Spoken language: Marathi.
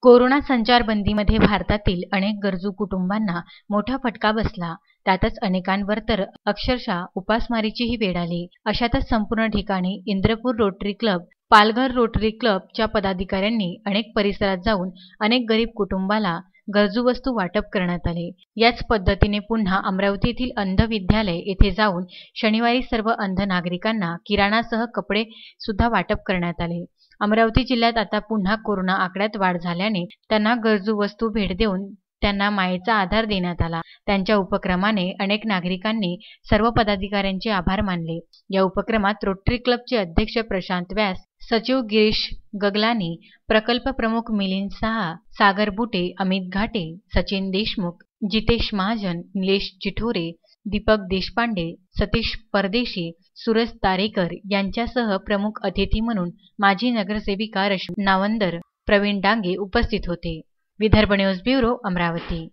कोरोना संचारबंदीमध्ये भारतातील अनेक गरजू कुटुंबांना मोठा फटका बसला। त्यातच अनेकांवर तर अक्षरशः उपासमारीचीही वेळ आली। अशातच संपूर्ण ठिकाणी Indrapur rotary club, Palghar rotary क्लबच्या पदाधिकाऱ्यांनी अनेक परिसरात जाऊन अनेक गरीब कुटुंबाला गरजू वस्तू वाटप करण्यात आले। याच पद्धतीने पुन्हा अमरावती येथील अंध विद्यालय येथे जाऊन शनिवारी सर्व अंध नागरिकांना किराणासह कपडे सुद्धा वाटप करण्यात आले। अमरावती जिल्ह्यात आता पुन्हा कोरोना आकड्यात वाढ झाल्याने त्यांना गरजू वस्तू भेट देऊन त्यांना मायेचा आधार देण्यात आला। त्यांच्या उपक्रमाने अनेक नागरिकांनी सर्व पदाधिकाऱ्यांचे आभार मानले। या उपक्रमात रोटरी क्लबचे अध्यक्ष प्रशांत व्यास, सचिव गिरीश गगलानी, प्रकल्प प्रमुख मिलिंद साहा, सागर बुटे, अमित घाटे, सचिन देशमुख, जितेश महाजन, निलेश चिठोरे, दीपक देशपांडे, सतीश परदेशी, सुरज तारेकर यांच्यासह प्रमुख अतिथी म्हणून माजी नगरसेविका रश्मी नावंदर, प्रवीण डांगे उपस्थित होते। Vidarbha news bureau, Amravati.